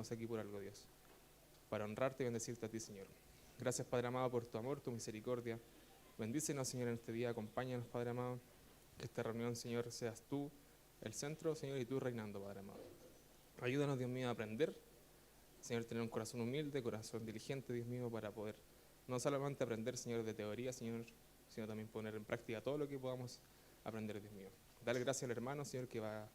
estamos aquí por algo, Dios, para honrarte y bendecirte a ti, Señor. Gracias, Padre amado, por tu amor, tu misericordia. Bendícenos, Señor, en este día. Acompáñanos, Padre amado. Que esta reunión, Señor, seas tú el centro, Señor, y tú reinando, Padre amado. Ayúdanos, Dios mío, a aprender, Señor, tener un corazón humilde, corazón diligente, Dios mío, para poder no solamente aprender, Señor, de teoría, Señor, sino también poner en práctica todo lo que podamos aprender, Dios mío. Dale gracias al hermano, Señor, que va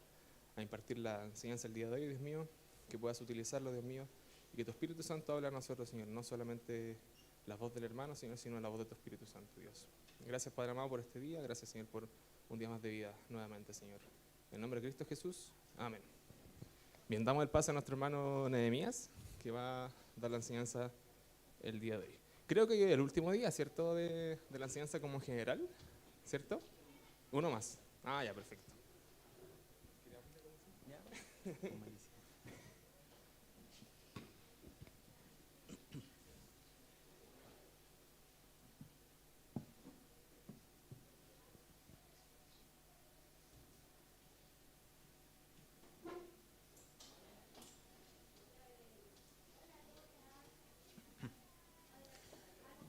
a impartir la enseñanza el día de hoy, Dios mío, que puedas utilizarlo, Dios mío, y que tu Espíritu Santo hable a nosotros, Señor, no solamente la voz del hermano, Señor, sino la voz de tu Espíritu Santo, Dios. Gracias, Padre amado, por este día. Gracias, Señor, por un día más de vida nuevamente, Señor. En nombre de Cristo Jesús. Amén. Bien, damos el paso a nuestro hermano Nehemías, que va a dar la enseñanza el día de hoy. Creo que es el último día, ¿cierto?, de la enseñanza como general, ¿cierto? Uno más. Ah, ya, perfecto.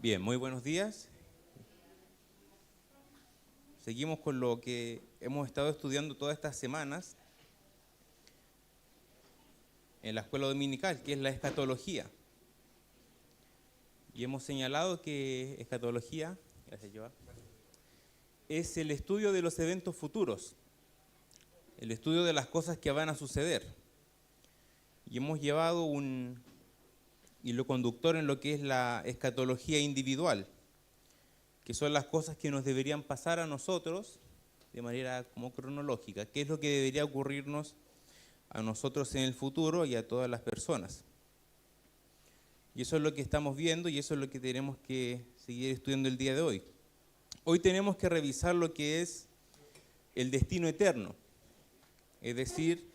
Bien, muy buenos días. Seguimos con lo que hemos estado estudiando todas estas semanas en la escuela dominical, que es la escatología. Y hemos señalado que escatología, gracias, Joa, es el estudio de los eventos futuros, el estudio de las cosas que van a suceder. Y hemos llevado un hilo conductor en lo que es la escatología individual, que son las cosas que nos deberían pasar a nosotros de manera como cronológica, qué es lo que debería ocurrirnos a nosotros en el futuro y a todas las personas. Y eso es lo que estamos viendo y eso es lo que tenemos que seguir estudiando el día de hoy. Hoy tenemos que revisar lo que es el destino eterno, es decir,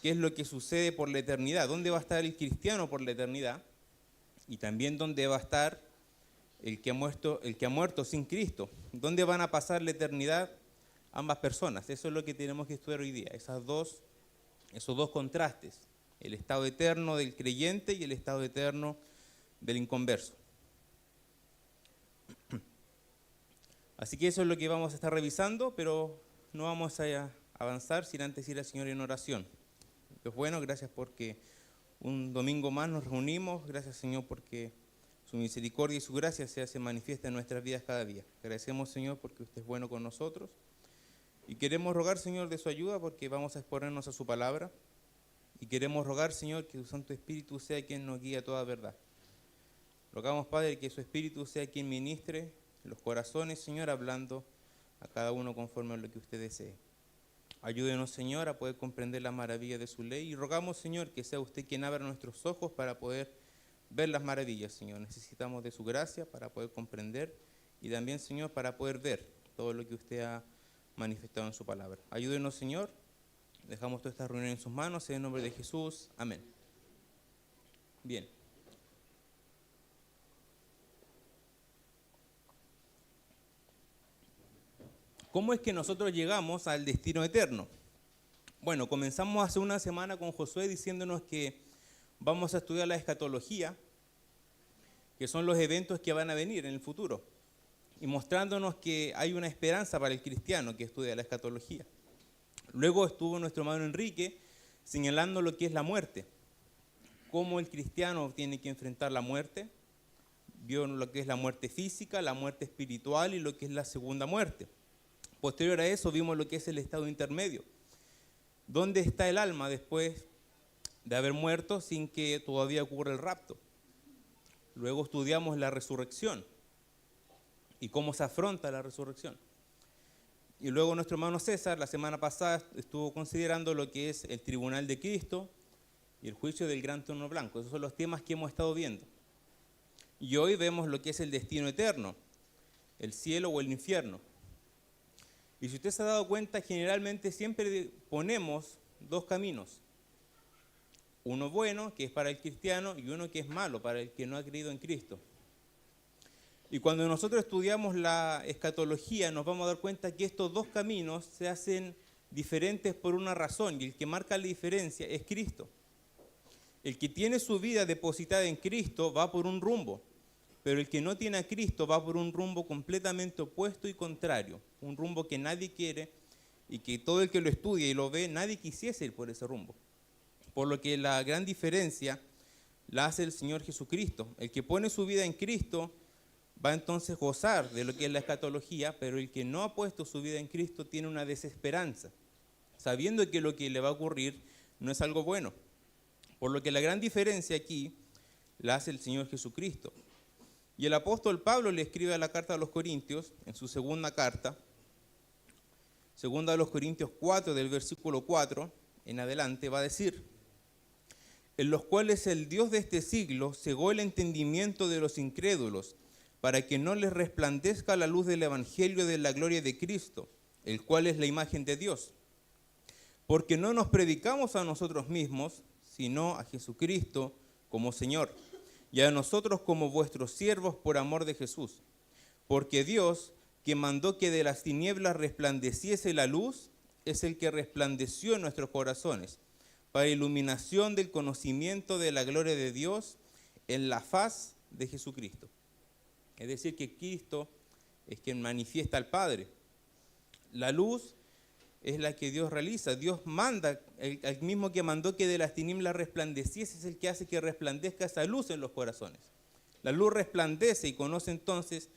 qué es lo que sucede por la eternidad, dónde va a estar el cristiano por la eternidad y también dónde va a estar el que ha muerto sin Cristo, dónde van a pasar la eternidad ambas personas. Eso es lo que tenemos que estudiar hoy día, esos dos contrastes, el estado eterno del creyente y el estado eterno del inconverso. Así que eso es lo que vamos a estar revisando, pero no vamos a avanzar sin antes ir al Señor en oración. Pues bueno, gracias porque un domingo más nos reunimos, gracias Señor porque su misericordia y su gracia se hace manifiesta en nuestras vidas cada día. Agradecemos Señor porque usted es bueno con nosotros y queremos rogar Señor de su ayuda porque vamos a exponernos a su palabra y queremos rogar Señor que su Santo Espíritu sea quien nos guíe a toda verdad. Rogamos Padre que su Espíritu sea quien ministre los corazones Señor hablando a cada uno conforme a lo que usted desee. Ayúdenos, Señor, a poder comprender la maravilla de su ley y rogamos, Señor, que sea usted quien abra nuestros ojos para poder ver las maravillas, Señor. Necesitamos de su gracia para poder comprender y también, Señor, para poder ver todo lo que usted ha manifestado en su palabra. Ayúdenos, Señor. Dejamos toda esta reunión en sus manos, en el nombre de Jesús. Amén. Bien. ¿Cómo es que nosotros llegamos al destino eterno? Bueno, comenzamos hace una semana con Josué diciéndonos que vamos a estudiar la escatología, que son los eventos que van a venir en el futuro, y mostrándonos que hay una esperanza para el cristiano que estudia la escatología. Luego estuvo nuestro hermano Enrique señalando lo que es la muerte, cómo el cristiano tiene que enfrentar la muerte, vio lo que es la muerte física, la muerte espiritual y lo que es la segunda muerte. Posterior a eso vimos lo que es el estado intermedio. ¿Dónde está el alma después de haber muerto sin que todavía ocurra el rapto? Luego estudiamos la resurrección y cómo se afronta la resurrección. Y luego nuestro hermano César la semana pasada estuvo considerando lo que es el tribunal de Cristo y el juicio del gran trono blanco. Esos son los temas que hemos estado viendo. Y hoy vemos lo que es el destino eterno, el cielo o el infierno. Y si usted se ha dado cuenta, generalmente siempre ponemos dos caminos. Uno bueno, que es para el cristiano, y uno que es malo, para el que no ha creído en Cristo. Y cuando nosotros estudiamos la escatología, nos vamos a dar cuenta que estos dos caminos se hacen diferentes por una razón, y el que marca la diferencia es Cristo. El que tiene su vida depositada en Cristo va por un rumbo, pero el que no tiene a Cristo va por un rumbo completamente opuesto y contrario, un rumbo que nadie quiere y que todo el que lo estudia y lo ve, nadie quisiese ir por ese rumbo. Por lo que la gran diferencia la hace el Señor Jesucristo. El que pone su vida en Cristo va entonces a gozar de lo que es la escatología, pero el que no ha puesto su vida en Cristo tiene una desesperanza, sabiendo que lo que le va a ocurrir no es algo bueno. Por lo que la gran diferencia aquí la hace el Señor Jesucristo. Y el apóstol Pablo le escribe a la carta a los Corintios, en su segunda carta, segunda de los Corintios 4, del versículo 4 en adelante, va a decir: en los cuales el Dios de este siglo cegó el entendimiento de los incrédulos, para que no les resplandezca la luz del evangelio de la gloria de Cristo, el cual es la imagen de Dios. Porque no nos predicamos a nosotros mismos, sino a Jesucristo como Señor, y a nosotros como vuestros siervos por amor de Jesús. Porque Dios, que mandó que de las tinieblas resplandeciese la luz, es el que resplandeció en nuestros corazones, para iluminación del conocimiento de la gloria de Dios en la faz de Jesucristo. Es decir, que Cristo es quien manifiesta al Padre. La luz es la que Dios realiza. Dios manda, el mismo que mandó que de las tinieblas resplandeciese es el que hace que resplandezca esa luz en los corazones. La luz resplandece y conoce entonces,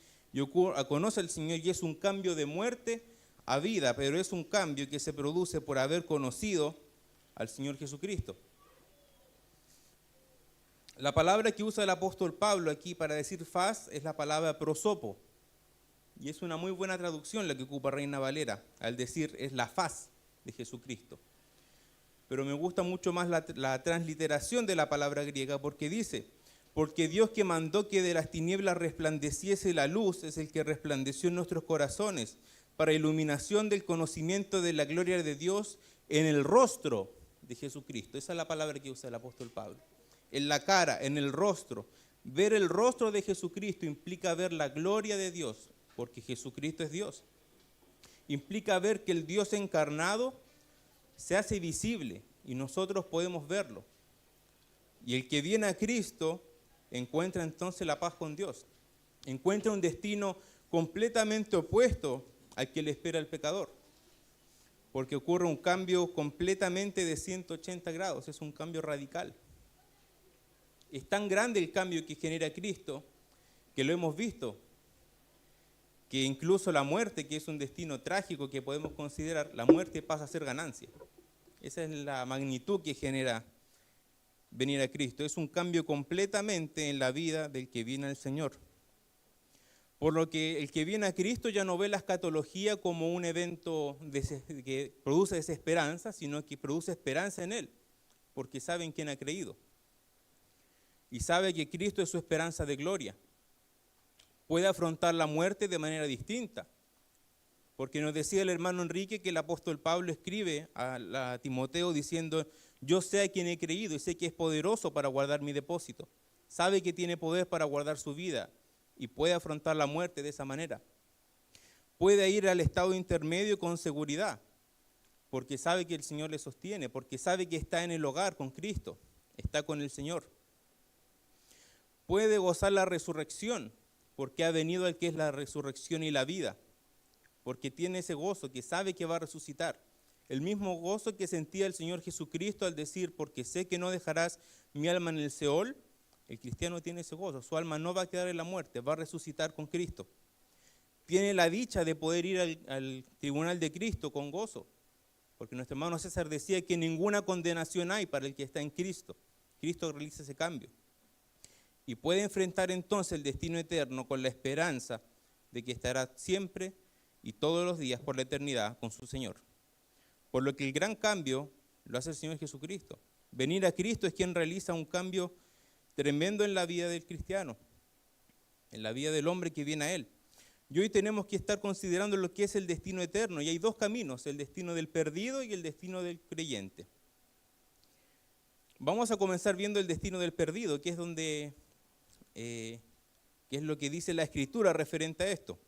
conoce al Señor, y es un cambio de muerte a vida, pero es un cambio que se produce por haber conocido al Señor Jesucristo. La palabra que usa el apóstol Pablo aquí para decir faz es la palabra prosopo. Y es una muy buena traducción la que ocupa Reina Valera, al decir es la faz de Jesucristo. Pero me gusta mucho más la transliteración de la palabra griega, porque dice: porque Dios, que mandó que de las tinieblas resplandeciese la luz, es el que resplandeció en nuestros corazones, para iluminación del conocimiento de la gloria de Dios en el rostro de Jesucristo. Esa es la palabra que usa el apóstol Pablo. En la cara, en el rostro. Ver el rostro de Jesucristo implica ver la gloria de Dios, porque Jesucristo es Dios. Implica ver que el Dios encarnado se hace visible y nosotros podemos verlo. Y el que viene a Cristo encuentra entonces la paz con Dios. Encuentra un destino completamente opuesto al que le espera el pecador. Porque ocurre un cambio completamente de 180 grados, es un cambio radical. Es tan grande el cambio que genera Cristo, que lo hemos visto, que incluso la muerte, que es un destino trágico que podemos considerar, la muerte pasa a ser ganancia. Esa es la magnitud que genera venir a Cristo. Es un cambio completamente en la vida del que viene al Señor. Por lo que el que viene a Cristo ya no ve la escatología como un evento que produce desesperanza, sino que produce esperanza en Él, porque sabe en quién ha creído. Y sabe que Cristo es su esperanza de gloria. Puede afrontar la muerte de manera distinta, porque nos decía el hermano Enrique que el apóstol Pablo escribe a Timoteo diciendo: yo sé a quién he creído y sé que es poderoso para guardar mi depósito. Sabe que tiene poder para guardar su vida y puede afrontar la muerte de esa manera. Puede ir al estado intermedio con seguridad, porque sabe que el Señor le sostiene, porque sabe que está en el hogar con Cristo, está con el Señor. Puede gozar la resurrección, porque ha venido al que es la resurrección y la vida, porque tiene ese gozo, que sabe que va a resucitar. El mismo gozo que sentía el Señor Jesucristo al decir: porque sé que no dejarás mi alma en el Seol. El cristiano tiene ese gozo, su alma no va a quedar en la muerte, va a resucitar con Cristo. Tiene la dicha de poder ir al tribunal de Cristo con gozo, porque nuestro hermano César decía que ninguna condenación hay para el que está en Cristo. Cristo realiza ese cambio. Y puede enfrentar entonces el destino eterno con la esperanza de que estará siempre y todos los días por la eternidad con su Señor. Por lo que el gran cambio lo hace el Señor Jesucristo. Venir a Cristo es quien realiza un cambio tremendo en la vida del cristiano, en la vida del hombre que viene a Él. Y hoy tenemos que estar considerando lo que es el destino eterno. Y hay dos caminos: el destino del perdido y el destino del creyente. Vamos a comenzar viendo el destino del perdido, que es lo que dice la Escritura referente a esto.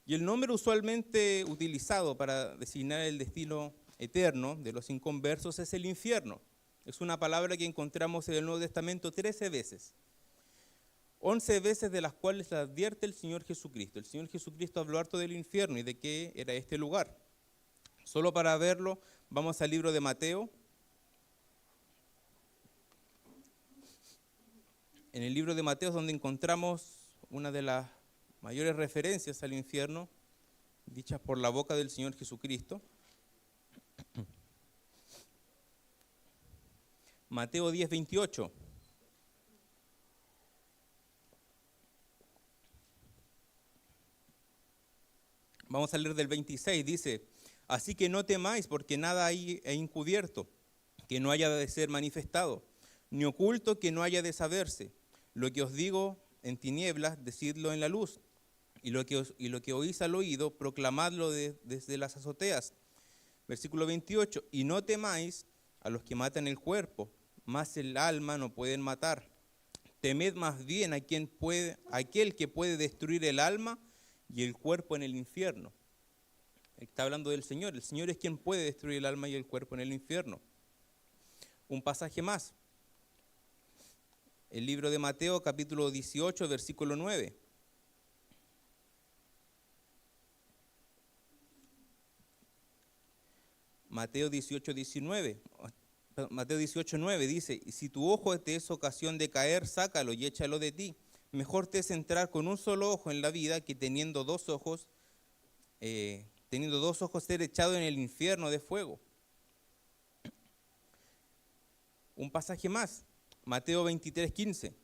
Y el nombre usualmente utilizado para designar el destino eterno de los inconversos es el infierno. Es una palabra que encontramos en el Nuevo Testamento 13 veces. 11 veces de las cuales la advierte el Señor Jesucristo. El Señor Jesucristo habló harto del infierno y de qué era este lugar. Solo para verlo, vamos al libro de Mateo. En el libro de Mateo es donde encontramos una de las mayores referencias al infierno, dichas por la boca del Señor Jesucristo. Mateo 10, 28. Vamos a leer del 26, dice: así que no temáis, porque nada hay encubierto, que no haya de ser manifestado, ni oculto, que no haya de saberse. Lo que os digo en tinieblas, decidlo en la luz, y lo que oís al oído, proclamadlo desde las azoteas. Versículo 28, y no temáis a los que matan el cuerpo, mas el alma no pueden matar. Temed más bien a aquel que puede destruir el alma y el cuerpo en el infierno. Está hablando del Señor. El Señor es quien puede destruir el alma y el cuerpo en el infierno. Un pasaje más. El libro de Mateo, capítulo 18, versículo 9. Mateo 18, 19. Mateo 18, 9 dice: y si tu ojo te es ocasión de caer, sácalo y échalo de ti. Mejor te es entrar con un solo ojo en la vida que teniendo dos ojos ser echado en el infierno de fuego. Un pasaje más, Mateo 23, 15.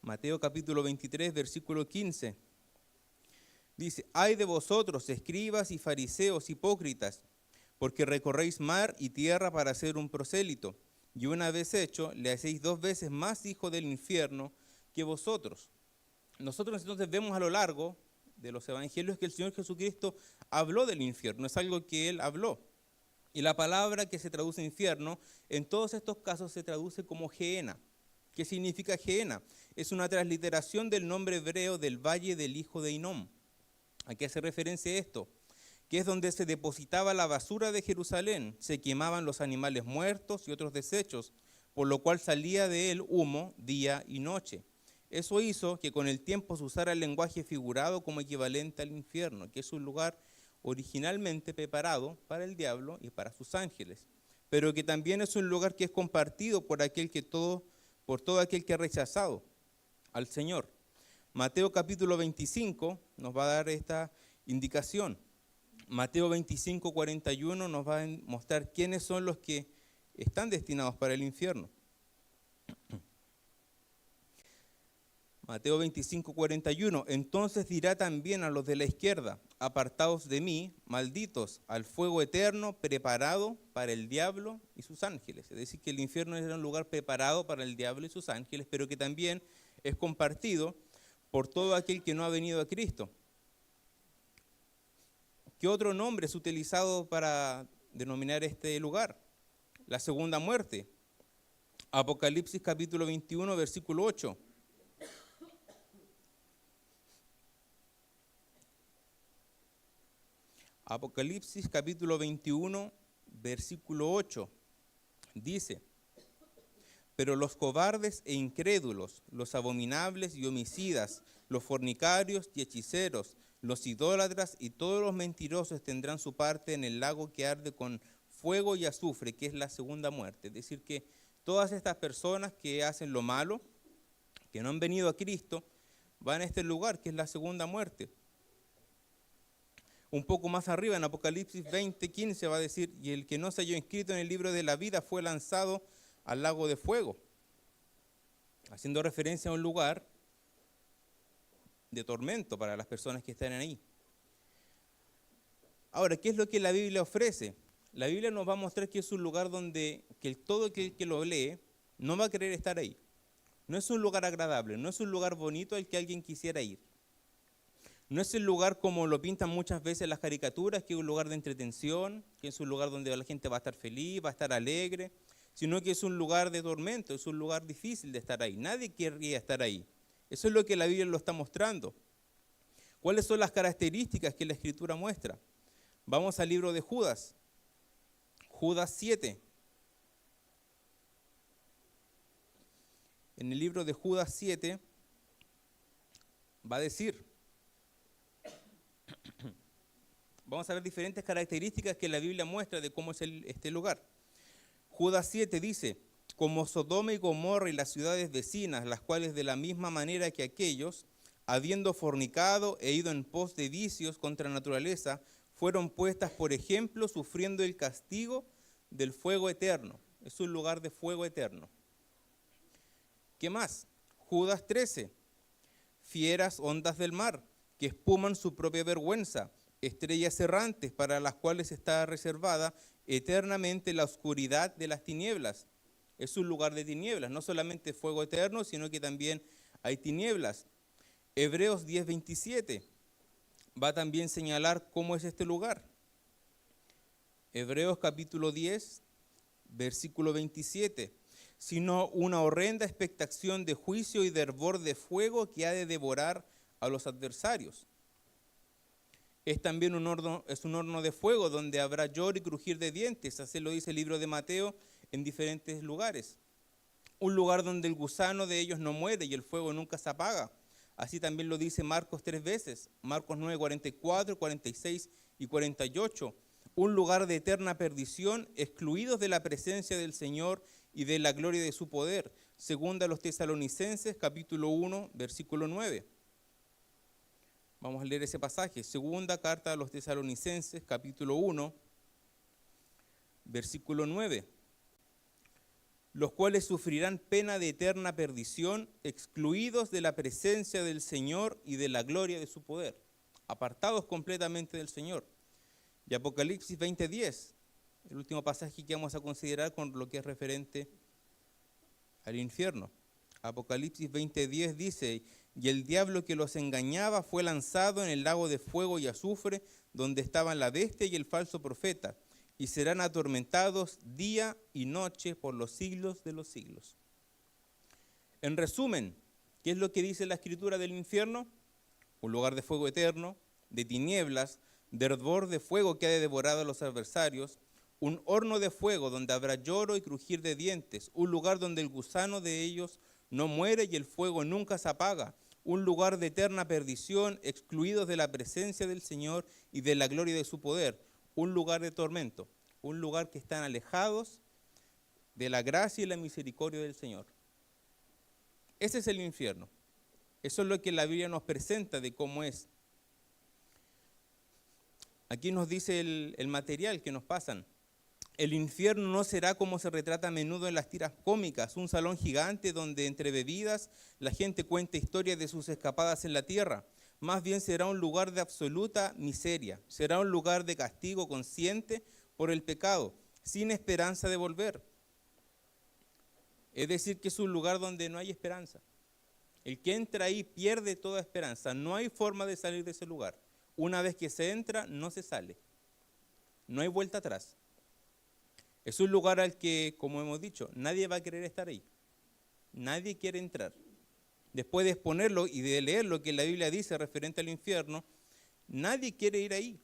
Mateo capítulo 23, versículo 15. Dice: ay de vosotros, escribas y fariseos hipócritas, porque recorréis mar y tierra para hacer un prosélito, y una vez hecho, le hacéis 2 veces más hijo del infierno que vosotros. Nosotros entonces vemos a lo largo de los evangelios que el Señor Jesucristo habló del infierno, es algo que Él habló. Y la palabra que se traduce infierno, en todos estos casos se traduce como Gehenna. ¿Qué significa Gehenna? Es una transliteración del nombre hebreo del valle del hijo de Hinnom. ¿A qué hace referencia esto? Que es donde se depositaba la basura de Jerusalén, se quemaban los animales muertos y otros desechos, por lo cual salía de él humo día y noche. Eso hizo que con el tiempo se usara el lenguaje figurado como equivalente al infierno, que es un lugar originalmente preparado para el diablo y para sus ángeles, pero que también es un lugar que es compartido por todo aquel que ha rechazado al Señor. Mateo capítulo 25 nos va a dar esta indicación. Mateo 25, 41 nos va a mostrar quiénes son los que están destinados para el infierno. Mateo 25, 41. Entonces dirá también a los de la izquierda: apartaos de mí, malditos, al fuego eterno preparado para el diablo y sus ángeles. Es decir, que el infierno era un lugar preparado para el diablo y sus ángeles, pero que también es compartido por todo aquel que no ha venido a Cristo. ¿Qué otro nombre es utilizado para denominar este lugar? La segunda muerte. Apocalipsis capítulo 21, versículo 8. Apocalipsis capítulo 21, versículo 8. Dice: pero los cobardes e incrédulos, los abominables y homicidas, los fornicarios y hechiceros, los idólatras y todos los mentirosos tendrán su parte en el lago que arde con fuego y azufre, que es la segunda muerte. Es decir, que todas estas personas que hacen lo malo, que no han venido a Cristo, van a este lugar que es la segunda muerte. Un poco más arriba, en Apocalipsis 20, 15, va a decir: y el que no se halló inscrito en el libro de la vida fue lanzado al lago de fuego, haciendo referencia a un lugar de tormento para las personas que están ahí. Ahora, ¿qué es lo que la Biblia ofrece? La Biblia nos va a mostrar que es un lugar donde todo aquel que lo lee no va a querer estar ahí. No es un lugar agradable, no es un lugar bonito al que alguien quisiera ir. No es el lugar como lo pintan muchas veces las caricaturas, que es un lugar de entretención, que es un lugar donde la gente va a estar feliz, va a estar alegre, sino que es un lugar de tormento, es un lugar difícil de estar ahí. Nadie querría estar ahí. Eso es lo que la Biblia lo está mostrando. ¿Cuáles son las características que la Escritura muestra? Vamos al libro de Judas. Judas 7. En el libro de Judas 7 va a decir, vamos a ver diferentes características que la Biblia muestra de cómo es este lugar. Judas 7 dice, como Sodoma y Gomorra y las ciudades vecinas, las cuales de la misma manera que aquellos, habiendo fornicado e ido en pos de vicios contra la naturaleza, fueron puestas por ejemplo, sufriendo el castigo del fuego eterno. Es un lugar de fuego eterno. ¿Qué más? Judas 13, fieras ondas del mar, que espuman su propia vergüenza, estrellas errantes para las cuales está reservada eternamente la oscuridad de las tinieblas. Es un lugar de tinieblas, no solamente fuego eterno, sino que también hay tinieblas. Hebreos 10:27 va a también señalar cómo es este lugar. Hebreos capítulo 10, versículo 27. Sino una horrenda expectación de juicio y de hervor de fuego que ha de devorar a los adversarios. Es también un horno de fuego donde habrá lloro y crujir de dientes, así lo dice el libro de Mateo en diferentes lugares. Un lugar donde el gusano de ellos no muere y el fuego nunca se apaga. Así también lo dice Marcos 3 veces, Marcos 9, 44, 46 y 48. Un lugar de eterna perdición, excluidos de la presencia del Señor y de la gloria de su poder. Segunda a los Tesalonicenses, capítulo 1, versículo 9. Vamos a leer ese pasaje. Segunda carta a los Tesalonicenses, capítulo 1, versículo 9. Los cuales sufrirán pena de eterna perdición, excluidos de la presencia del Señor y de la gloria de su poder, apartados completamente del Señor. Y Apocalipsis 20:10, el último pasaje que vamos a considerar con lo que es referente al infierno. Apocalipsis 20:10 dice, y el diablo que los engañaba fue lanzado en el lago de fuego y azufre, donde estaban la bestia y el falso profeta, y serán atormentados día y noche por los siglos de los siglos. En resumen, ¿qué es lo que dice la Escritura del infierno? Un lugar de fuego eterno, de tinieblas, de hervor de fuego que ha devorado a los adversarios, un horno de fuego donde habrá lloro y crujir de dientes, un lugar donde el gusano de ellos no muere y el fuego nunca se apaga, un lugar de eterna perdición, excluidos de la presencia del Señor y de la gloria de su poder, un lugar de tormento, un lugar que están alejados de la gracia y la misericordia del Señor. Ese es el infierno. Eso es lo que la Biblia nos presenta de cómo es. Aquí nos dice el material que nos pasan. El infierno no será como se retrata a menudo en las tiras cómicas, un salón gigante donde entre bebidas la gente cuenta historias de sus escapadas en la tierra. Más bien será un lugar de absoluta miseria, será un lugar de castigo consciente por el pecado, sin esperanza de volver. Es decir, que es un lugar donde no hay esperanza. El que entra ahí pierde toda esperanza, no hay forma de salir de ese lugar. Una vez que se entra, no se sale. No hay vuelta atrás. Es un lugar al que, como hemos dicho, nadie va a querer estar ahí. Nadie quiere entrar. Después de exponerlo y de leer lo que la Biblia dice referente al infierno, nadie quiere ir ahí.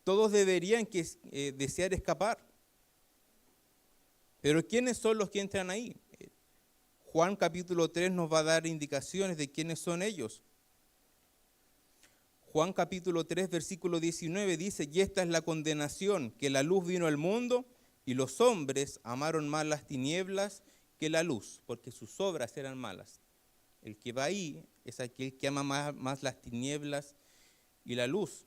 Todos deberían desear escapar. Pero ¿quiénes son los que entran ahí? Juan capítulo 3 nos va a dar indicaciones de quiénes son ellos. Juan capítulo 3, versículo 19 dice, y esta es la condenación, que la luz vino al mundo y los hombres amaron más las tinieblas que la luz, porque sus obras eran malas. El que va ahí es aquel que ama más las tinieblas y la luz.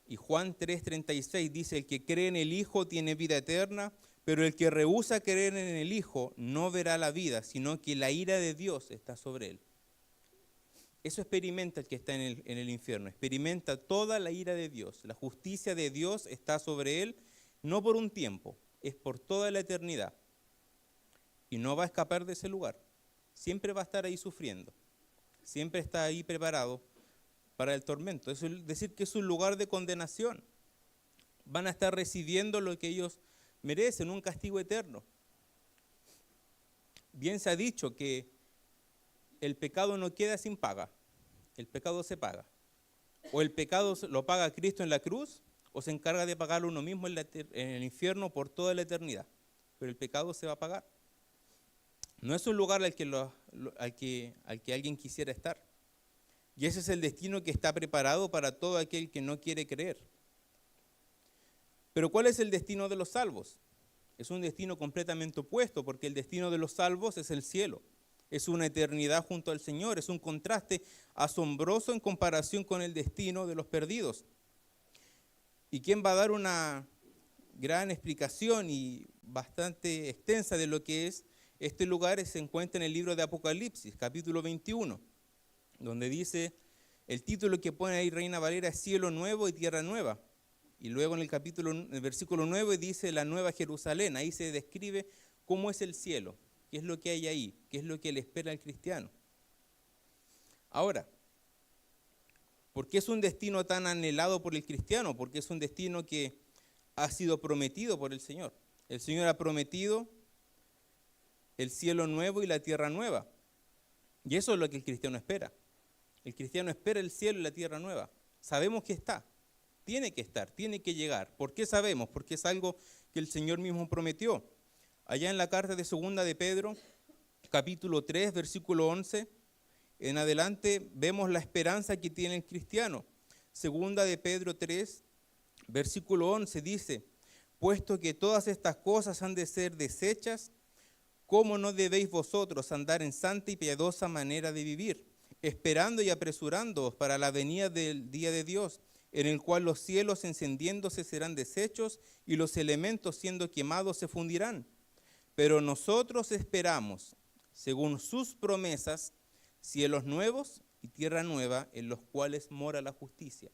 Y Juan 3:36 dice, el que cree en el Hijo tiene vida eterna, pero el que rehúsa creer en el Hijo no verá la vida, sino que la ira de Dios está sobre él. Eso experimenta el que está en el infierno, experimenta toda la ira de Dios. La justicia de Dios está sobre él, no por un tiempo, es por toda la eternidad. Y no va a escapar de ese lugar. Siempre va a estar ahí sufriendo. Siempre está ahí preparado para el tormento. Es decir, que es un lugar de condenación. Van a estar recibiendo lo que ellos merecen, un castigo eterno. Bien se ha dicho que el pecado no queda sin paga. El pecado se paga. O el pecado lo paga Cristo en la cruz, o se encarga de pagarlo uno mismo en el infierno por toda la eternidad. Pero el pecado se va a pagar. No es un lugar al que alguien quisiera estar. Y ese es el destino que está preparado para todo aquel que no quiere creer. Pero ¿cuál es el destino de los salvos? Es un destino completamente opuesto, porque el destino de los salvos es el cielo. Es una eternidad junto al Señor. Es un contraste asombroso en comparación con el destino de los perdidos. ¿Y quién va a dar una gran explicación y bastante extensa de lo que es este lugar? Se encuentra en el libro de Apocalipsis, capítulo 21, donde dice, el título que pone ahí Reina Valera es Cielo Nuevo y Tierra Nueva. Y luego en el versículo 9 dice la Nueva Jerusalén. Ahí se describe cómo es el cielo, qué es lo que hay ahí, qué es lo que le espera al cristiano. Ahora, ¿por qué es un destino tan anhelado por el cristiano? Porque es un destino que ha sido prometido por el Señor. El Señor ha prometido el cielo nuevo y la tierra nueva. Y eso es lo que el cristiano espera. El cristiano espera el cielo y la tierra nueva. Sabemos que está, tiene que estar, tiene que llegar. ¿Por qué sabemos? Porque es algo que el Señor mismo prometió. Allá en la carta de Segunda de Pedro, capítulo 3, versículo 11, en adelante vemos la esperanza que tiene el cristiano. Segunda de Pedro 3, versículo 11 dice, puesto que todas estas cosas han de ser deshechas, ¿cómo no debéis vosotros andar en santa y piadosa manera de vivir, esperando y apresurándoos para la venida del día de Dios, en el cual los cielos encendiéndose serán deshechos y los elementos siendo quemados se fundirán? Pero nosotros esperamos, según sus promesas, cielos nuevos y tierra nueva en los cuales mora la justicia.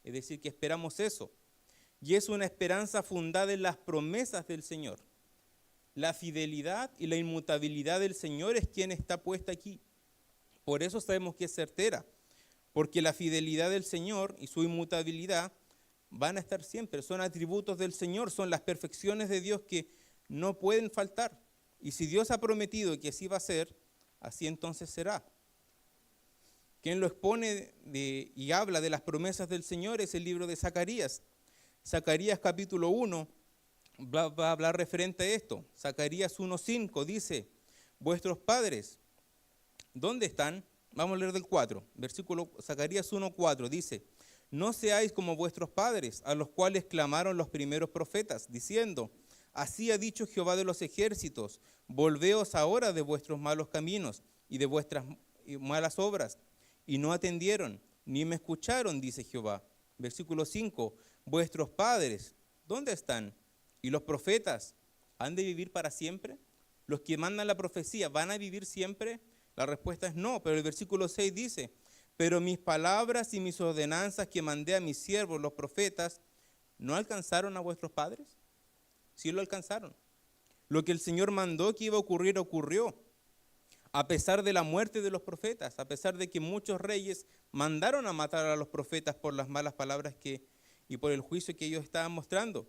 Es decir, que esperamos eso. Y es una esperanza fundada en las promesas del Señor. La fidelidad y la inmutabilidad del Señor es quien está puesta aquí. Por eso sabemos que es certera, porque la fidelidad del Señor y su inmutabilidad van a estar siempre. Son atributos del Señor, son las perfecciones de Dios que no pueden faltar. Y si Dios ha prometido que así va a ser, así entonces será. Quien lo expone y habla de las promesas del Señor es el libro de Zacarías. Zacarías capítulo 1 va a hablar referente a esto. Zacarías 1:5 dice, vuestros padres, ¿dónde están? Vamos a leer del 4. Zacarías 1:4 dice, no seáis como vuestros padres, a los cuales clamaron los primeros profetas, diciendo, así ha dicho Jehová de los ejércitos, volveos ahora de vuestros malos caminos y de vuestras malas obras. Y no atendieron, ni me escucharon, dice Jehová. Versículo 5, vuestros padres, ¿dónde están? ¿Y los profetas han de vivir para siempre? ¿Los que mandan la profecía van a vivir siempre? La respuesta es no, pero el versículo 6 dice, pero mis palabras y mis ordenanzas que mandé a mis siervos, los profetas, ¿no alcanzaron a vuestros padres? Sí lo alcanzaron. Lo que el Señor mandó que iba a ocurrir, ocurrió. A pesar de la muerte de los profetas, a pesar de que muchos reyes mandaron a matar a los profetas por las malas palabras y por el juicio que ellos estaban mostrando.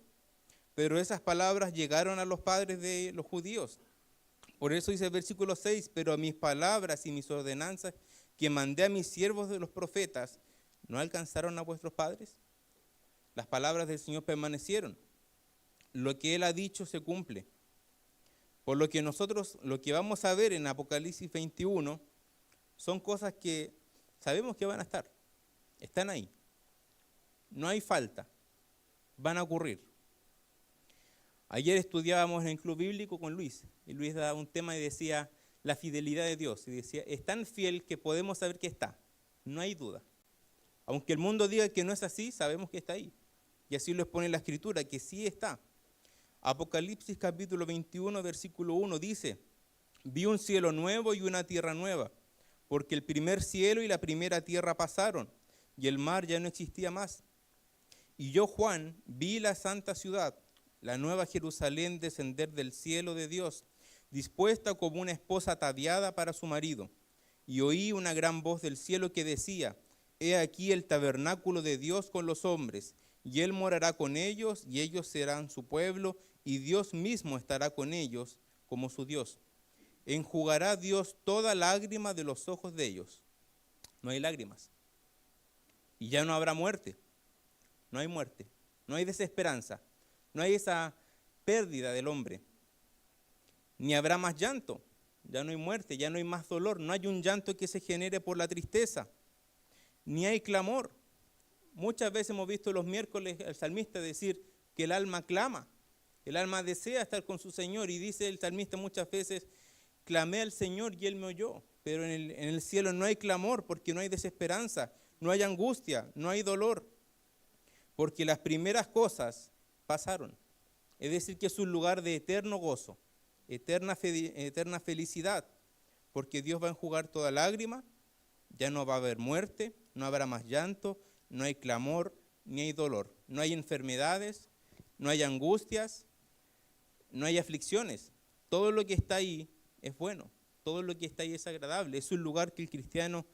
Pero esas palabras llegaron a los padres de los judíos. Por eso dice el versículo 6, pero mis palabras y mis ordenanzas que mandé a mis siervos de los profetas, ¿no alcanzaron a vuestros padres? Las palabras del Señor permanecieron. Lo que Él ha dicho se cumple. Por lo que nosotros, lo que vamos a ver en Apocalipsis 21, son cosas que sabemos que van a estar. Están ahí. No hay falta. Van a ocurrir. Ayer estudiábamos en el club bíblico con Luis. Y Luis daba un tema y decía la fidelidad de Dios. Y decía, es tan fiel que podemos saber que está. No hay duda. Aunque el mundo diga que no es así, sabemos que está ahí. Y así lo expone la Escritura, que sí está. Apocalipsis capítulo 21, versículo 1 dice, vi un cielo nuevo y una tierra nueva, porque el primer cielo y la primera tierra pasaron, y el mar ya no existía más. Y yo, Juan, vi la santa ciudad, la nueva Jerusalén, descender del cielo de Dios, dispuesta como una esposa ataviada para su marido. Y oí una gran voz del cielo que decía, he aquí el tabernáculo de Dios con los hombres, y Él morará con ellos, y ellos serán su pueblo, y Dios mismo estará con ellos como su Dios. Enjugará Dios toda lágrima de los ojos de ellos. No hay lágrimas. Y ya no habrá muerte. No hay muerte, no hay desesperanza, no hay esa pérdida del hombre. Ni habrá más llanto, ya no hay muerte, ya no hay más dolor, no hay un llanto que se genere por la tristeza, ni hay clamor. Muchas veces hemos visto los miércoles al salmista decir que el alma clama, el alma desea estar con su Señor, y dice el salmista muchas veces: clamé al Señor y Él me oyó. Pero en el cielo no hay clamor, porque no hay desesperanza, no hay angustia, no hay dolor, porque las primeras cosas pasaron. Es decir, que es un lugar de eterno gozo, eterna felicidad, porque Dios va a enjugar toda lágrima, ya no va a haber muerte, no habrá más llanto, no hay clamor, ni hay dolor, no hay enfermedades, no hay angustias, no hay aflicciones. Todo lo que está ahí es bueno, todo lo que está ahí es agradable, es un lugar que el cristiano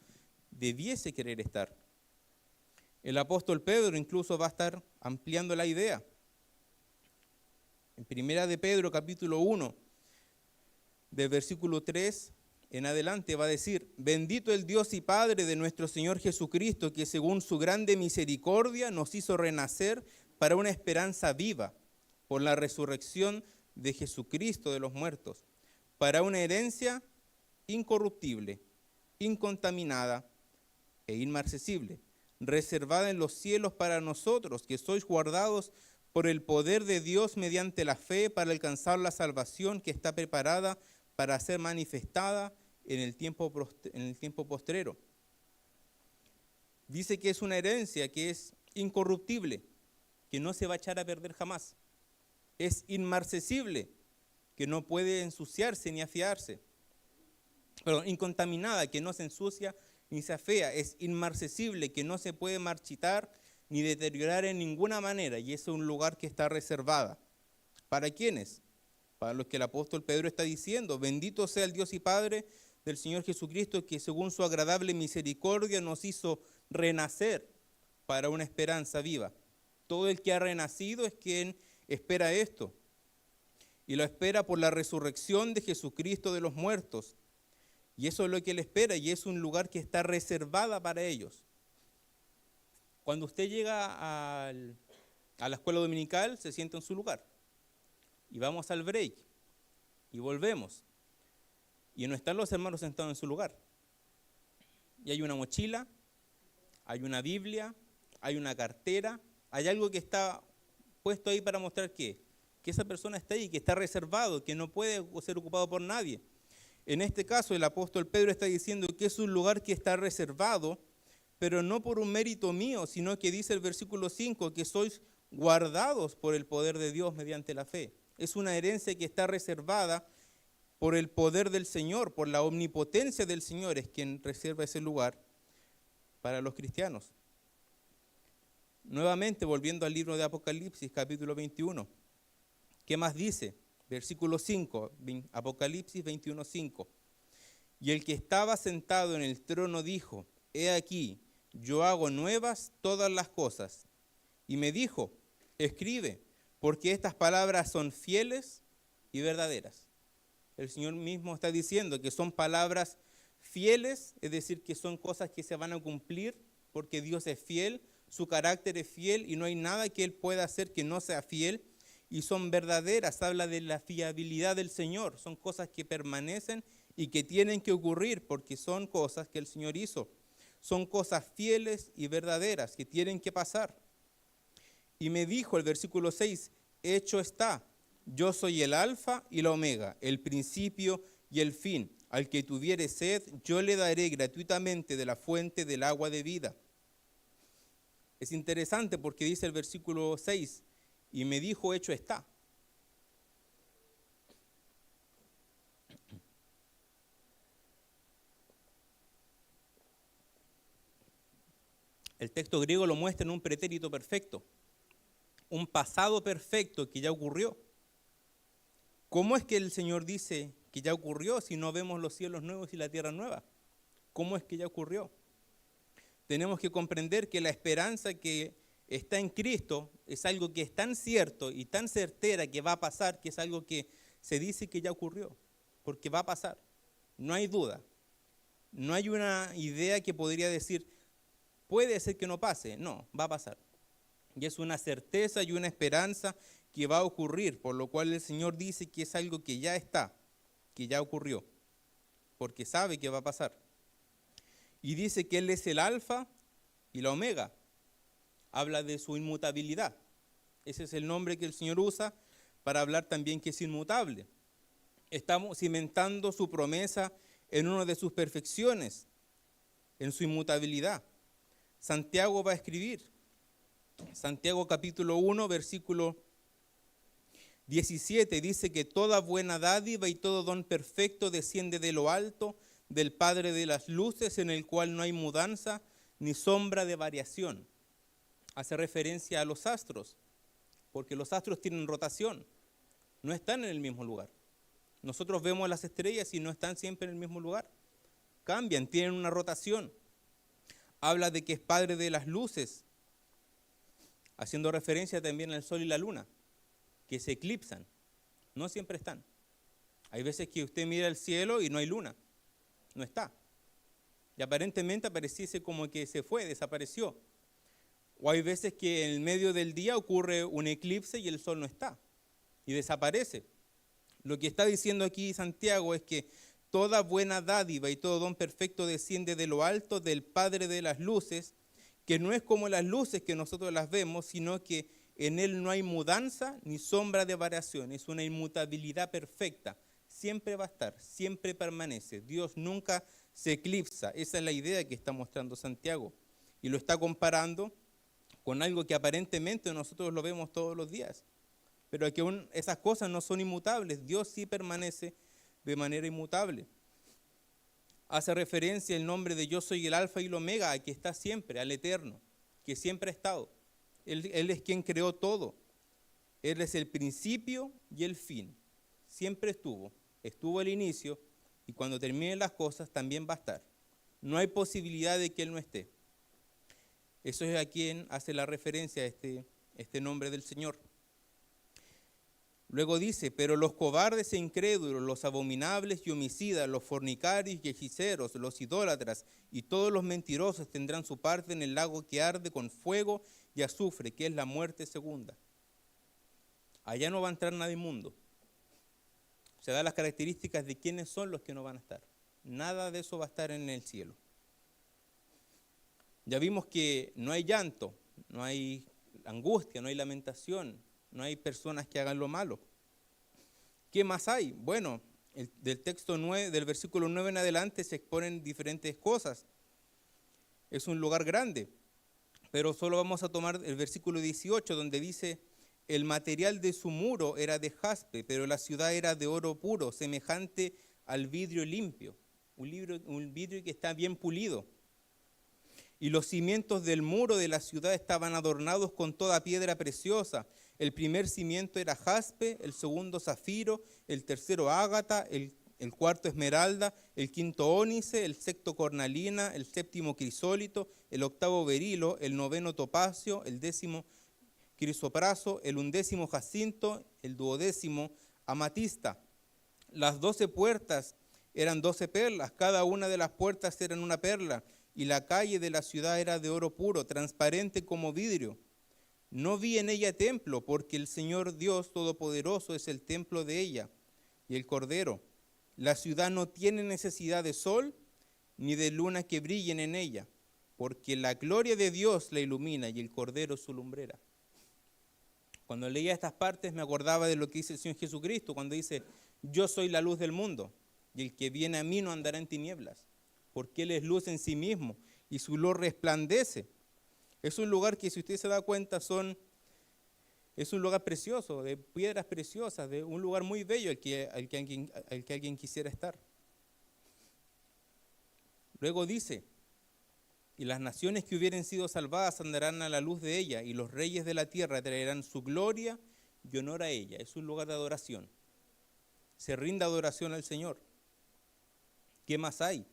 debiese querer estar. El apóstol Pedro incluso va a estar ampliando la idea. En Primera de Pedro, capítulo 1, del versículo 3 en adelante, va a decir: bendito el Dios y Padre de nuestro Señor Jesucristo, que según su grande misericordia nos hizo renacer para una esperanza viva, por la resurrección de Jesucristo de los muertos, para una herencia incorruptible, incontaminada e inmarcesible, reservada en los cielos para nosotros, que sois guardados por el poder de Dios mediante la fe, para alcanzar la salvación que está preparada para ser manifestada en el tiempo postrero. Dice que es una herencia que es incorruptible, que no se va a echar a perder jamás. Es inmarcesible, que no puede ensuciarse ni afiarse. Perdón, incontaminada, que no se ensucia ni se afea. Es inmarcesible, que no se puede marchitar ni deteriorar en ninguna manera, y es un lugar que está reservada. ¿Para quiénes? Para los que el apóstol Pedro está diciendo: bendito sea el Dios y Padre del Señor Jesucristo, que según su agradable misericordia nos hizo renacer para una esperanza viva. Todo el que ha renacido es quien espera esto, y lo espera por la resurrección de Jesucristo de los muertos. Y eso es lo que él espera, y es un lugar que está reservada para ellos. Cuando usted llega a la escuela dominical, se sienta en su lugar. Y vamos al break. Y volvemos. Y no están los hermanos sentados en su lugar. Y hay una mochila, hay una Biblia, hay una cartera, hay algo que está puesto ahí para mostrar que esa persona está ahí, que está reservado, que no puede ser ocupado por nadie. En este caso, el apóstol Pedro está diciendo que es un lugar que está reservado, pero no por un mérito mío, sino que dice el versículo 5, que sois guardados por el poder de Dios mediante la fe. Es una herencia que está reservada por el poder del Señor, por la omnipotencia del Señor, es quien reserva ese lugar para los cristianos. Nuevamente, volviendo al libro de Apocalipsis, capítulo 21. ¿Qué más dice? Versículo 5, Apocalipsis 21, 5. Y el que estaba sentado en el trono dijo: he aquí, yo hago nuevas todas las cosas. Y me dijo: escribe, porque estas palabras son fieles y verdaderas. El Señor mismo está diciendo que son palabras fieles, es decir, que son cosas que se van a cumplir, porque Dios es fiel, su carácter es fiel y no hay nada que Él pueda hacer que no sea fiel. Y son verdaderas, habla de la fiabilidad del Señor, son cosas que permanecen y que tienen que ocurrir porque son cosas que el Señor hizo. Son cosas fieles y verdaderas que tienen que pasar. Y me dijo el versículo 6, hecho está, yo soy el alfa y la omega, el principio y el fin. Al que tuviere sed, yo le daré gratuitamente de la fuente del agua de vida. Es interesante porque dice el versículo 6, y me dijo, hecho está. El texto griego lo muestra en un pretérito perfecto, un pasado perfecto que ya ocurrió. ¿Cómo es que el Señor dice que ya ocurrió si no vemos los cielos nuevos y la tierra nueva? ¿Cómo es que ya ocurrió? Tenemos que comprender que la esperanza que está en Cristo es algo que es tan cierto y tan certera que va a pasar, que es algo que se dice que ya ocurrió, porque va a pasar. No hay duda. No hay una idea que podría decir, puede ser que no pase. No, va a pasar. Y es una certeza y una esperanza que va a ocurrir, por lo cual el Señor dice que es algo que ya está, que ya ocurrió, porque sabe que va a pasar. Y dice que Él es el alfa y la omega. Habla de su inmutabilidad. Ese es el nombre que el Señor usa para hablar también que es inmutable. Estamos cimentando su promesa en una de sus perfecciones, en su inmutabilidad. Santiago va a escribir, Santiago capítulo 1, versículo 17, dice que toda buena dádiva y todo don perfecto desciende de lo alto, del Padre de las luces, en el cual no hay mudanza ni sombra de variación. Hace referencia a los astros, porque los astros tienen rotación, no están en el mismo lugar. Nosotros vemos las estrellas y no están siempre en el mismo lugar. Cambian, tienen una rotación. Habla de que es Padre de las luces, haciendo referencia también al sol y la luna, que se eclipsan, no siempre están. Hay veces que usted mira el cielo y no hay luna, no está. Y aparentemente pareciese como que se fue, desapareció. O hay veces que en el medio del día ocurre un eclipse y el sol no está y desaparece. Lo que está diciendo aquí Santiago es que toda buena dádiva y todo don perfecto desciende de lo alto, del Padre de las luces, que no es como las luces que nosotros las vemos, sino que en Él no hay mudanza ni sombra de variación, es una inmutabilidad perfecta. Siempre va a estar, siempre permanece. Dios nunca se eclipsa. Esa es la idea que está mostrando Santiago. Y lo está comparando con algo que aparentemente nosotros lo vemos todos los días. Pero que esas cosas no son inmutables. Dios sí permanece de manera inmutable. Hace referencia el nombre de yo soy el alfa y el omega, a que está siempre, al eterno, que siempre ha estado. Él es quien creó todo. Él es el principio y el fin. Siempre estuvo al inicio, y cuando terminen las cosas también va a estar. No hay posibilidad de que Él no esté. Eso es a quien hace la referencia a este nombre del Señor. Luego dice, pero los cobardes e incrédulos, los abominables y homicidas, los fornicarios y hechiceros, los idólatras y todos los mentirosos tendrán su parte en el lago que arde con fuego y azufre, que es la muerte segunda. Allá no va a entrar nadie inmundo. Se da las características de quiénes son los que no van a estar. Nada de eso va a estar en el cielo. Ya vimos que no hay llanto, no hay angustia, no hay lamentación, no hay personas que hagan lo malo. ¿Qué más hay? Bueno, del texto 9, del versículo 9 en adelante se exponen diferentes cosas. Es un lugar grande, pero solo vamos a tomar el versículo 18, donde dice, el material de su muro era de jaspe, pero la ciudad era de oro puro, semejante al vidrio limpio, un vidrio que está bien pulido. Y los cimientos del muro de la ciudad estaban adornados con toda piedra preciosa. El primer cimiento era jaspe, el segundo zafiro, el tercero ágata, el cuarto esmeralda, el quinto ónice, el sexto cornalina, el séptimo crisólito, el octavo berilo, el noveno topacio, el décimo crisopraso, el undécimo jacinto, el duodécimo amatista. Las 12 puertas eran 12 perlas, cada una de las puertas eran una perla, y la calle de la ciudad era de oro puro, transparente como vidrio. No vi en ella templo, porque el Señor Dios Todopoderoso es el templo de ella, y el Cordero. La ciudad no tiene necesidad de sol, ni de luna que brillen en ella, porque la gloria de Dios la ilumina, y el Cordero su lumbrera. Cuando leía estas partes me acordaba de lo que dice el Señor Jesucristo, cuando dice, yo soy la luz del mundo, y el que viene a mí no andará en tinieblas, porque Él es luz en sí mismo, y su luz resplandece. Es un lugar que, si usted se da cuenta, es un lugar precioso, de piedras preciosas, de un lugar muy bello al que alguien quisiera estar. Luego dice, y las naciones que hubieren sido salvadas andarán a la luz de ella, y los reyes de la tierra traerán su gloria y honor a ella. Es un lugar de adoración. Se rinde adoración al Señor. ¿Qué más hay?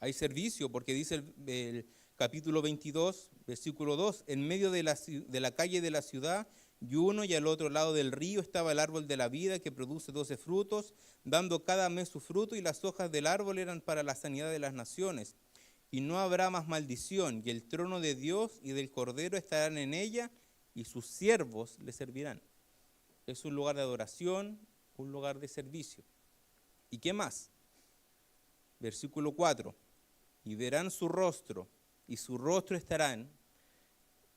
Hay servicio, porque dice el capítulo 22, versículo 2, en medio de la calle de la ciudad, y uno y al otro lado del río estaba el árbol de la vida, que produce 12 frutos, dando cada mes su fruto, y las hojas del árbol eran para la sanidad de las naciones. Y no habrá más maldición, y el trono de Dios y del Cordero estarán en ella, y sus siervos le servirán. Es un lugar de adoración, un lugar de servicio. ¿Y qué más? Versículo 4. Y verán su rostro, y su rostro estará,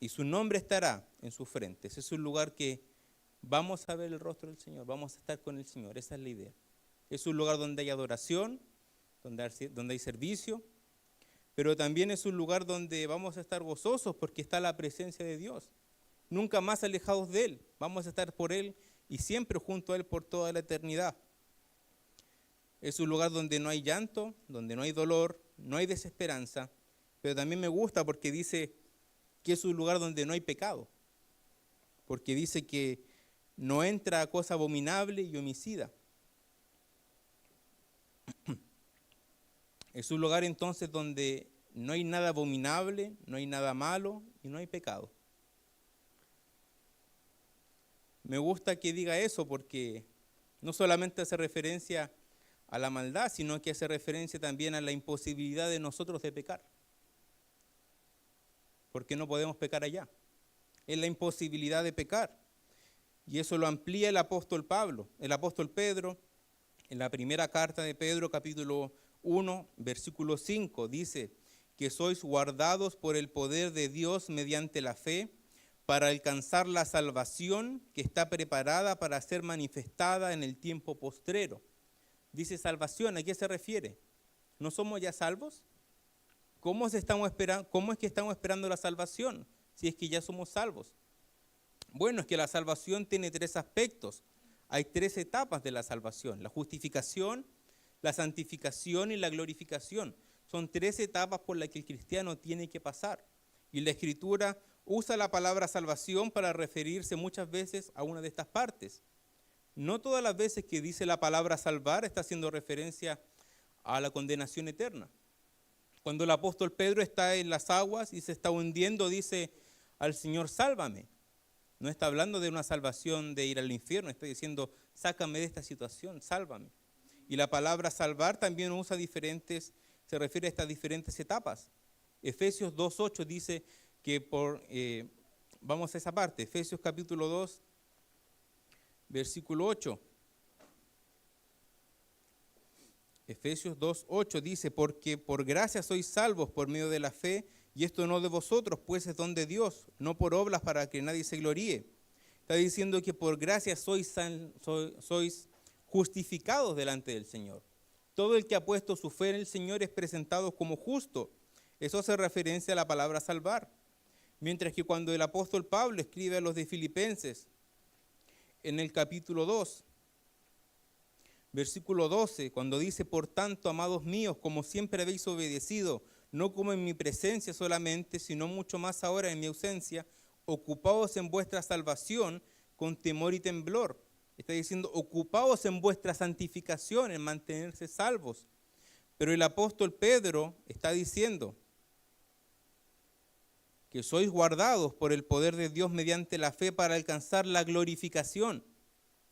y su nombre estará en sus frentes. Es un lugar que vamos a ver el rostro del Señor, vamos a estar con el Señor, esa es la idea. Es un lugar donde hay adoración, donde hay servicio, pero también es un lugar donde vamos a estar gozosos porque está la presencia de Dios. Nunca más alejados de Él, vamos a estar por Él y siempre junto a Él por toda la eternidad. Es un lugar donde no hay llanto, donde no hay dolor, no hay desesperanza, pero también me gusta porque dice que es un lugar donde no hay pecado, porque dice que no entra cosa abominable y homicida. Es un lugar entonces donde no hay nada abominable, no hay nada malo y no hay pecado. Me gusta que diga eso porque no solamente hace referencia a la maldad, sino que hace referencia también a la imposibilidad de nosotros de pecar. Porque no podemos pecar allá. Es la imposibilidad de pecar. Y eso lo amplía el apóstol Pedro, en la primera carta de Pedro, capítulo 1, versículo 5, dice que sois guardados por el poder de Dios mediante la fe para alcanzar la salvación que está preparada para ser manifestada en el tiempo postrero. Dice salvación, ¿a qué se refiere? ¿No somos ya salvos? ¿Cómo es que estamos esperando la salvación si es que ya somos salvos? Bueno, es que la salvación tiene tres aspectos. Hay tres etapas de la salvación: la justificación, la santificación y la glorificación. Son tres etapas por las que el cristiano tiene que pasar. Y la Escritura usa la palabra salvación para referirse muchas veces a una de estas partes. No todas las veces que dice la palabra salvar está haciendo referencia a la condenación eterna. Cuando el apóstol Pedro está en las aguas y se está hundiendo, dice al Señor, sálvame. No está hablando de una salvación de ir al infierno, está diciendo, sácame de esta situación, sálvame. Y la palabra salvar también se refiere a estas diferentes etapas. Efesios 2:8 dice que vamos a esa parte, Efesios capítulo 2, versículo 8. Efesios 2:8 dice, porque por gracia sois salvos por medio de la fe, y esto no de vosotros, pues es don de Dios, no por obras para que nadie se gloríe. Está diciendo que por gracia sois justificados delante del Señor. Todo el que ha puesto su fe en el Señor es presentado como justo. Eso hace referencia a la palabra salvar. Mientras que cuando el apóstol Pablo escribe a los de Filipenses, en el capítulo 2, versículo 12, cuando dice, por tanto, amados míos, como siempre habéis obedecido, no como en mi presencia solamente, sino mucho más ahora en mi ausencia, ocupaos en vuestra salvación con temor y temblor. Está diciendo, ocupaos en vuestra santificación, en mantenerse salvos. Pero el apóstol Pedro está diciendo que sois guardados por el poder de Dios mediante la fe para alcanzar la glorificación,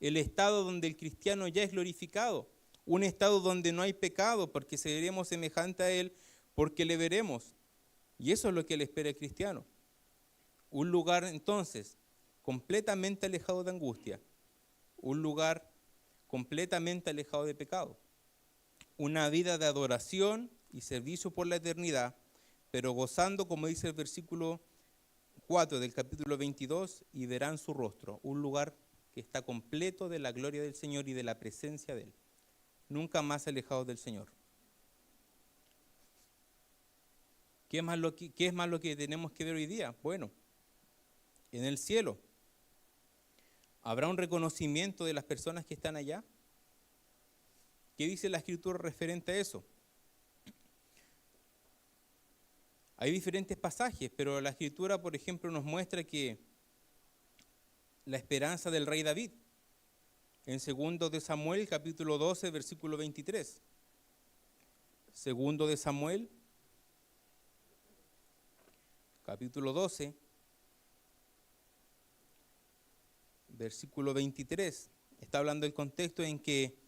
el estado donde el cristiano ya es glorificado, un estado donde no hay pecado, porque seremos semejante a Él, porque le veremos. Y eso es lo que le espera el cristiano. Un lugar entonces completamente alejado de angustia, un lugar completamente alejado de pecado, una vida de adoración y servicio por la eternidad, pero gozando, como dice el versículo 4 del capítulo 22, y verán su rostro, un lugar que está completo de la gloria del Señor y de la presencia de Él, nunca más alejados del Señor. ¿Qué es más lo que tenemos que ver hoy día? Bueno, en el cielo, ¿habrá un reconocimiento de las personas que están allá? ¿Qué dice la Escritura referente a eso? Hay diferentes pasajes, pero la Escritura, por ejemplo, nos muestra que la esperanza del rey David, en 2 de Samuel, capítulo 12, versículo 23. 2 de Samuel, capítulo 12, versículo 23. Está hablando del contexto en que,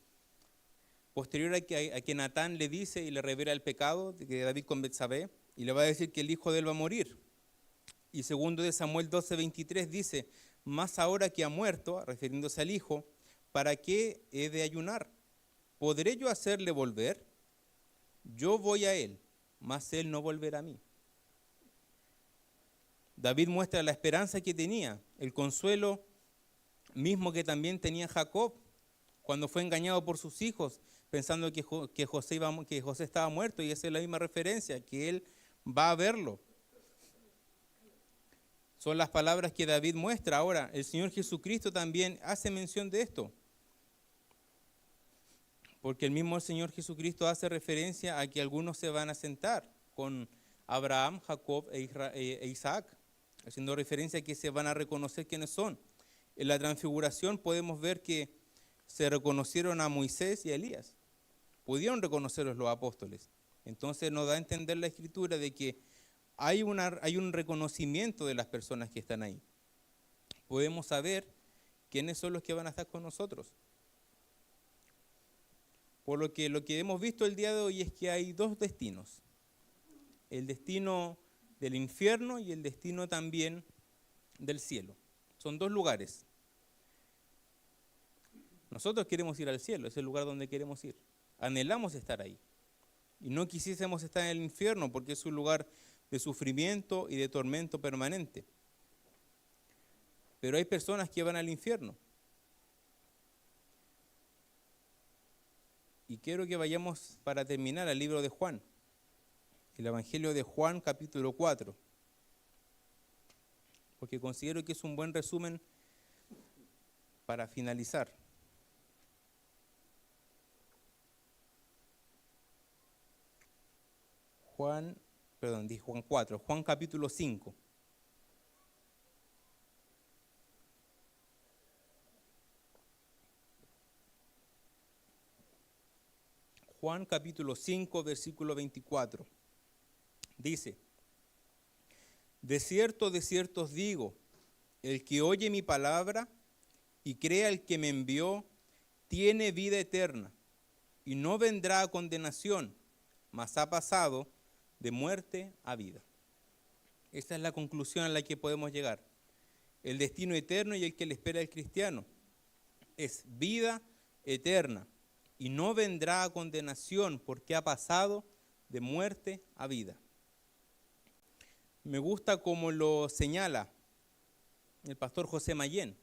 posterior a que Natán le dice y le revela el pecado de David con Betsabé, y le va a decir que el hijo de él va a morir. Y segundo de Samuel 12:23 dice, más ahora que ha muerto, refiriéndose al hijo, ¿para qué he de ayunar? ¿Podré yo hacerle volver? Yo voy a él, mas él no volverá a mí. David muestra la esperanza que tenía, el consuelo mismo que también tenía Jacob cuando fue engañado por sus hijos, pensando que José estaba muerto, y esa es la misma referencia, que él va a verlo. Son las palabras que David muestra. Ahora, el Señor Jesucristo también hace mención de esto, porque el mismo Señor Jesucristo hace referencia a que algunos se van a sentar con Abraham, Jacob e Isaac, haciendo referencia a que se van a reconocer quiénes son. En la transfiguración podemos ver que se reconocieron a Moisés y a Elías. Pudieron reconocerlos los apóstoles. Entonces nos da a entender la Escritura de que hay un reconocimiento de las personas que están ahí. Podemos saber quiénes son los que van a estar con nosotros. Por lo que hemos visto el día de hoy es que hay dos destinos. El destino del infierno y el destino también del cielo. Son dos lugares. Nosotros queremos ir al cielo, es el lugar donde queremos ir. Anhelamos estar ahí. Y no quisiésemos estar en el infierno porque es un lugar de sufrimiento y de tormento permanente. Pero hay personas que van al infierno. Y quiero que vayamos para terminar al libro de Juan. El Evangelio de Juan, capítulo 4. Porque considero que es un buen resumen para finalizar. Juan 4, Juan capítulo 5. Juan capítulo 5, versículo 24. Dice, de cierto os digo, el que oye mi palabra y crea al que me envió, tiene vida eterna, y no vendrá a condenación, mas ha pasado de muerte a vida. Esta es la conclusión a la que podemos llegar. El destino eterno y el que le espera al cristiano es vida eterna y no vendrá a condenación porque ha pasado de muerte a vida. Me gusta como lo señala el pastor José Mayén,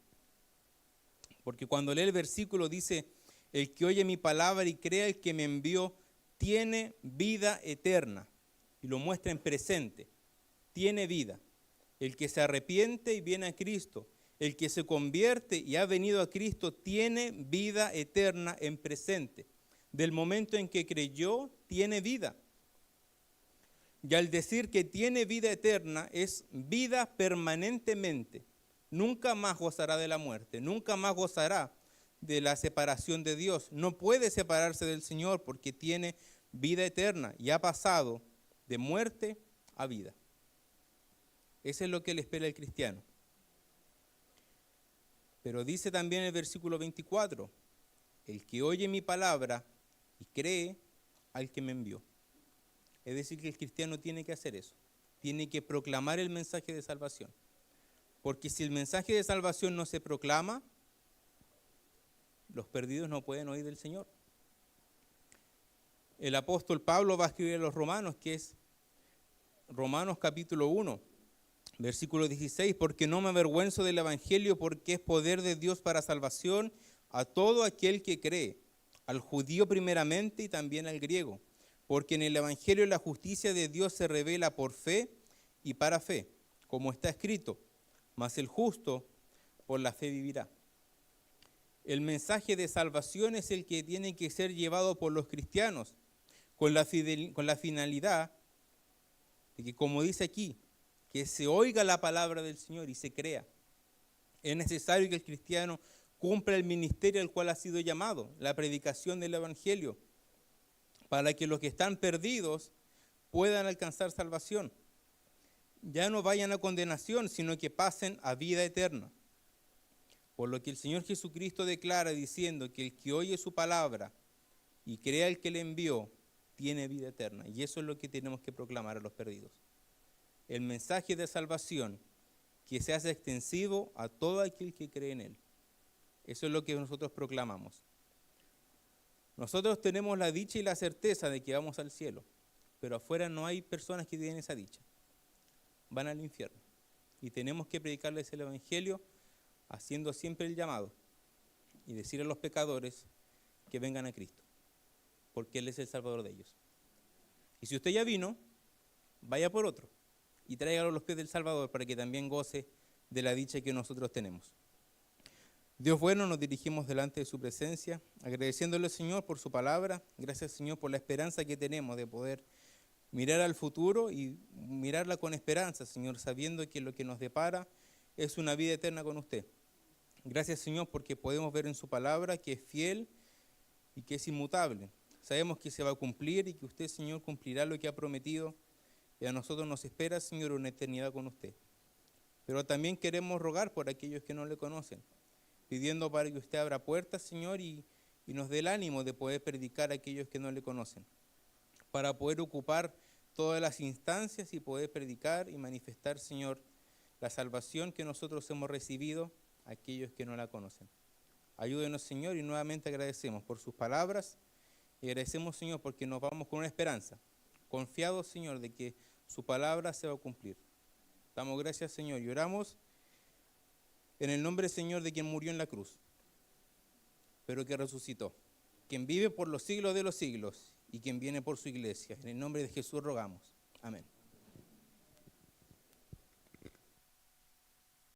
porque cuando lee el versículo dice, el que oye mi palabra y crea el que me envió, tiene vida eterna. Y lo muestra en presente, tiene vida. El que se arrepiente y viene a Cristo, el que se convierte y ha venido a Cristo, tiene vida eterna en presente. Del momento en que creyó, tiene vida. Y al decir que tiene vida eterna, es vida permanentemente. Nunca más gozará de la muerte, nunca más gozará de la separación de Dios. No puede separarse del Señor porque tiene vida eterna y ha pasado de muerte a vida. Eso es lo que le espera el cristiano. Pero dice también el versículo 24, el que oye mi palabra y cree al que me envió. Es decir, que el cristiano tiene que hacer eso. Tiene que proclamar el mensaje de salvación. Porque si el mensaje de salvación no se proclama, los perdidos no pueden oír del Señor. El apóstol Pablo va a escribir a los romanos, que es Romanos capítulo 1, versículo 16, porque no me avergüenzo del evangelio, porque es poder de Dios para salvación a todo aquel que cree, al judío primeramente y también al griego, porque en el evangelio la justicia de Dios se revela por fe y para fe, como está escrito, mas el justo por la fe vivirá. El mensaje de salvación es el que tiene que ser llevado por los cristianos, con la finalidad de que, como dice aquí, que se oiga la palabra del Señor y se crea. Es necesario que el cristiano cumpla el ministerio al cual ha sido llamado, la predicación del evangelio, para que los que están perdidos puedan alcanzar salvación. Ya no vayan a condenación, sino que pasen a vida eterna. Por lo que el Señor Jesucristo declara diciendo que el que oye su palabra y crea al que le envió, tiene vida eterna. Y eso es lo que tenemos que proclamar a los perdidos. El mensaje de salvación que se hace extensivo a todo aquel que cree en Él. Eso es lo que nosotros proclamamos. Nosotros tenemos la dicha y la certeza de que vamos al cielo, pero afuera no hay personas que tienen esa dicha. Van al infierno. Y tenemos que predicarles el Evangelio haciendo siempre el llamado y decir a los pecadores que vengan a Cristo, porque Él es el Salvador de ellos. Y si usted ya vino, vaya por otro y tráigalo a los pies del Salvador para que también goce de la dicha que nosotros tenemos. Dios bueno, nos dirigimos delante de su presencia, agradeciéndole, Señor, por su palabra. Gracias, Señor, por la esperanza que tenemos de poder mirar al futuro y mirarla con esperanza, Señor, sabiendo que lo que nos depara es una vida eterna con usted. Gracias, Señor, porque podemos ver en su palabra que es fiel y que es inmutable. Sabemos que se va a cumplir y que usted, Señor, cumplirá lo que ha prometido y a nosotros nos espera, Señor, una eternidad con usted. Pero también queremos rogar por aquellos que no le conocen, pidiendo para que usted abra puertas, Señor, y nos dé el ánimo de poder predicar a aquellos que no le conocen, para poder ocupar todas las instancias y poder predicar y manifestar, Señor, la salvación que nosotros hemos recibido a aquellos que no la conocen. Ayúdenos, Señor, y nuevamente agradecemos por sus palabras y agradecemos, Señor, porque nos vamos con una esperanza, confiados, Señor, de que su palabra se va a cumplir. Damos gracias, Señor, y oramos en el nombre, Señor, de quien murió en la cruz, pero que resucitó, quien vive por los siglos de los siglos y quien viene por su iglesia. En el nombre de Jesús rogamos. Amén.